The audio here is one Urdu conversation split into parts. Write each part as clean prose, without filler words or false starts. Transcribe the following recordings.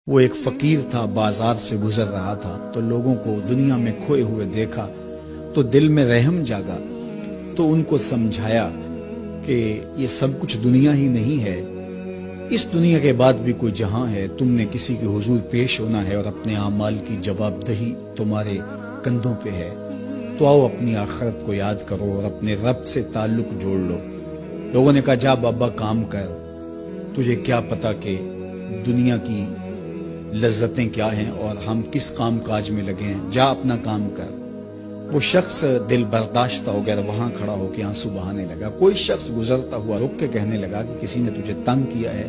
وہ ایک فقیر تھا، بازار سے گزر رہا تھا تو لوگوں کو دنیا میں کھوئے ہوئے دیکھا تو دل میں رحم جاگا، تو ان کو سمجھایا کہ یہ سب کچھ دنیا ہی نہیں ہے، اس دنیا کے بعد بھی کوئی جہاں ہے، تم نے کسی کے حضور پیش ہونا ہے اور اپنے اعمال کی جواب دہی تمہارے کندھوں پہ ہے، تو آؤ اپنی آخرت کو یاد کرو اور اپنے رب سے تعلق جوڑ لو۔ لوگوں نے کہا جا بابا کام کر، تجھے کیا پتا کہ دنیا کی لذتیں کیا ہیں اور ہم کس کام کاج میں لگے ہیں، جا اپنا کام کر۔ وہ شخص دل برداشتہ ہو گیا، وہاں کھڑا ہو کے آنسو بہانے لگا۔ کوئی شخص گزرتا ہوا رک کے کہنے لگا کہ کسی نے تجھے تنگ کیا ہے،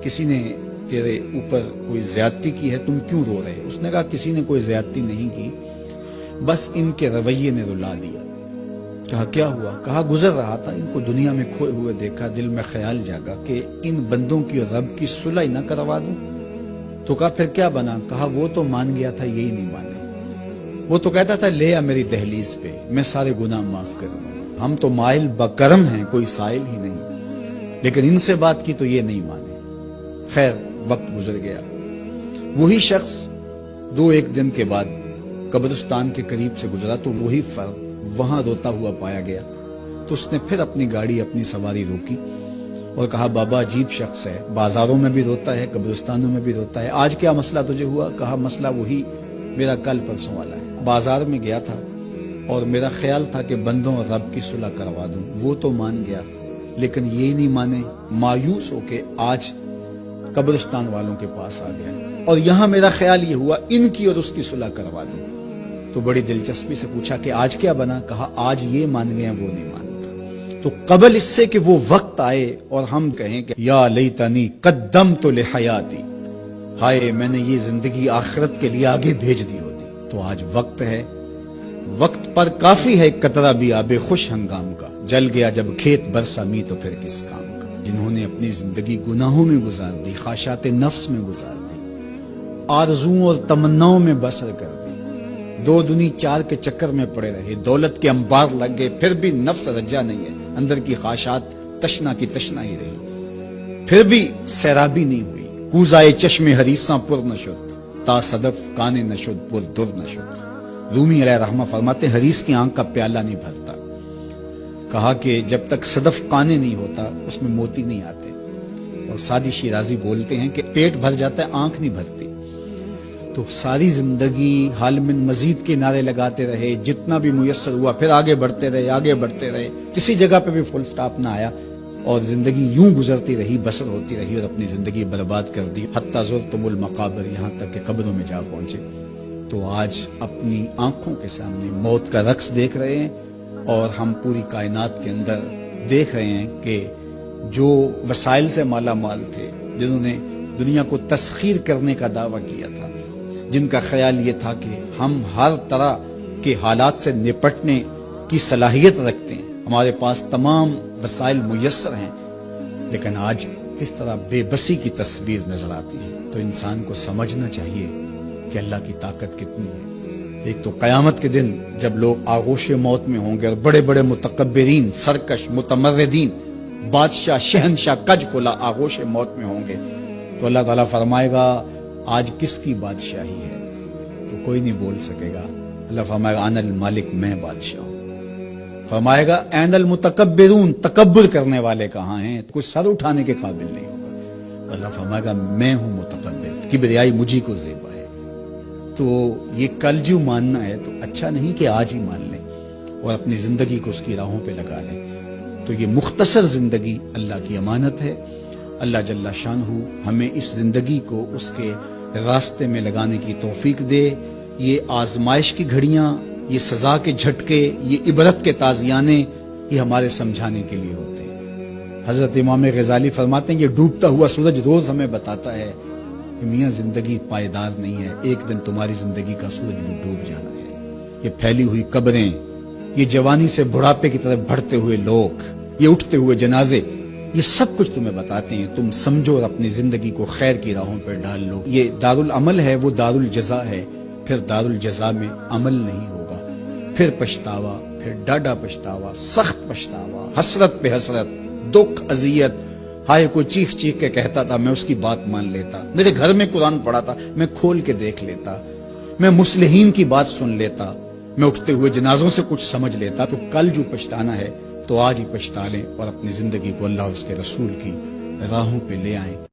کسی نے تیرے اوپر کوئی زیادتی کی ہے، تم کیوں رو رہے؟ اس نے کہا کسی نے کوئی زیادتی نہیں کی، بس ان کے رویے نے رلا دیا۔ کہا کیا ہوا؟ کہا گزر رہا تھا، ان کو دنیا میں کھوئے ہوئے دیکھا، دل میں خیال جاگا کہ ان بندوں کی اور رب کی صلح نہ کروا دوں۔ تو کہا پھر کیا بنا؟ کہا وہ تو مان گیا تھا، یہی نہیں مانے۔ وہ تو کہتا تھا لے آ میری دہلیز پہ، میں سارے گناہ معاف کر دوں، ہم تو مائل بکرم ہیں، کوئی سائل ہی نہیں، لیکن ان سے بات کی تو یہ نہیں مانے۔ خیر وقت گزر گیا، وہی شخص دو ایک دن کے بعد قبرستان کے قریب سے گزرا تو وہی فرد وہاں روتا ہوا پایا گیا۔ تو اس نے پھر اپنی گاڑی، اپنی سواری روکی اور کہا بابا عجیب شخص ہے، بازاروں میں بھی روتا ہے، قبرستانوں میں بھی روتا ہے، آج کیا مسئلہ تجھے ہوا؟ کہا مسئلہ وہی میرا کل پرسوں والا ہے، بازار میں گیا تھا اور میرا خیال تھا کہ بندوں اور رب کی صلح کروا دوں، وہ تو مان گیا لیکن یہ نہیں مانے، مایوس ہو کے آج قبرستان والوں کے پاس آ گیا اور یہاں میرا خیال یہ ہوا ان کی اور اس کی صلح کروا دوں۔ تو بڑی دلچسپی سے پوچھا کہ آج کیا بنا؟ کہا آج یہ مان گئے وہ نہیں مانتا۔ تو قبل اس سے کہ وہ وقت آئے اور ہم کہیں کہ یا لیتنی قدمت لحیاتی، ہائے میں نے یہ زندگی آخرت کے لیے آگے بھیج دی ہوتی، تو آج وقت ہے، وقت پر کافی ہے قطرہ بھی آب خوش ہنگام کا، جل گیا جب کھیت برسا می تو پھر کس کام کا۔ جنہوں نے اپنی زندگی گناہوں میں گزار دی، خواہشات نفس میں گزار دی، آرزوؤں اور تمناؤں میں بسر کر دی، دو دنی چار کے چکر میں پڑے رہے، دولت کے انبار لگ گئے، پھر بھی نفس رجا نہیں ہے، اندر کی خواہشات تشنا کی تشنا ہی رہی، پھر بھی سیرابی نہیں ہوئی، کوزائے چشم حریصاں پر نشد، تا صدف کانے نشد پر در نشد۔ رومی علیہ رحمہ فرماتے حریص کی آنکھ کا پیالہ نہیں بھرتا، کہا کہ جب تک صدف کانے نہیں ہوتا اس میں موتی نہیں آتے، اور سادی شیرازی بولتے ہیں کہ پیٹ بھر جاتا ہے آنکھ نہیں بھرتی۔ تو ساری زندگی حال من مزید کے نعرے لگاتے رہے، جتنا بھی میسر ہوا پھر آگے بڑھتے رہے، آگے بڑھتے رہے، کسی جگہ پہ بھی فل سٹاپ نہ آیا اور زندگی یوں گزرتی رہی، بسر ہوتی رہی اور اپنی زندگی برباد کر دی، حتی زرتم المقابر، یہاں تک کہ قبروں میں جا پہنچے۔ تو آج اپنی آنکھوں کے سامنے موت کا رقص دیکھ رہے ہیں اور ہم پوری کائنات کے اندر دیکھ رہے ہیں کہ جو وسائل سے مالا مال تھے، جنہوں نے دنیا کو تسخیر کرنے کا دعویٰ کیا تھا، جن کا خیال یہ تھا کہ ہم ہر طرح کے حالات سے نپٹنے کی صلاحیت رکھتے ہیں، ہمارے پاس تمام وسائل میسر ہیں، لیکن آج کس طرح بے بسی کی تصویر نظر آتی ہے۔ تو انسان کو سمجھنا چاہیے کہ اللہ کی طاقت کتنی ہے۔ ایک تو قیامت کے دن جب لوگ آغوش موت میں ہوں گے اور بڑے بڑے متکبرین، سرکش، متمردین، بادشاہ، شہنشاہ، کج کلا آغوش موت میں ہوں گے، تو اللہ تعالیٰ فرمائے گا آج کس کی بادشاہی ہے؟ تو کوئی نہیں بول سکے گا۔ اللہ فرمائے گا انا المالک، میں بادشاہ ہوں۔ فرمائے گا این المتکبرون، تکبر کرنے والے کہاں ہیں؟ کوئی سر اٹھانے کے قابل نہیں ہوگا۔ اللہ فرمائے گا میں ہوں متکبر، کبریائی مجھی کو زیبا ہے۔ تو یہ کل جو ماننا ہے تو اچھا نہیں کہ آج ہی مان لیں اور اپنی زندگی کو اس کی راہوں پہ لگا لیں۔ تو یہ مختصر زندگی اللہ کی امانت ہے، اللہ جل شانہ ہمیں اس زندگی کو اس کے راستے میں لگانے کی توفیق دے۔ یہ آزمائش کی گھڑیاں، یہ سزا کے جھٹکے، یہ عبرت کے تازیانے، یہ ہمارے سمجھانے کے لیے ہوتے ہیں۔ حضرت امام غزالی فرماتے ہیں یہ ڈوبتا ہوا سورج روز ہمیں بتاتا ہے کہ میاں زندگی پائیدار نہیں ہے، ایک دن تمہاری زندگی کا سورج بھی ڈوب جانا ہے۔ یہ پھیلی ہوئی قبریں، یہ جوانی سے بڑھاپے کی طرف بڑھتے ہوئے لوگ، یہ اٹھتے ہوئے جنازے، یہ سب کچھ تمہیں بتاتے ہیں، تم سمجھو اور اپنی زندگی کو خیر کی راہوں پر ڈال لو۔ یہ دارالعمل ہے، وہ دارالجزا ہے، پھر دارالجزا میں عمل نہیں ہوگا، پھر پچھتاوا، پھر ڈاڈا پچھتاوا، سخت پچھتاوا، حسرت پہ حسرت، دکھ، اذیت، ہائے کوئی چیخ چیخ کے کہتا تھا، میں اس کی بات مان لیتا، میرے گھر میں قرآن پڑھا تھا، میں کھول کے دیکھ لیتا، میں مصلحین کی بات سن لیتا، میں اٹھتے ہوئے جنازوں سے کچھ سمجھ لیتا۔ تو کل جو پچھتانا ہے تو آج ہی پچھتا لیں اور اپنی زندگی کو اللہ اور اس کے رسول کی راہوں پہ لے آئیں۔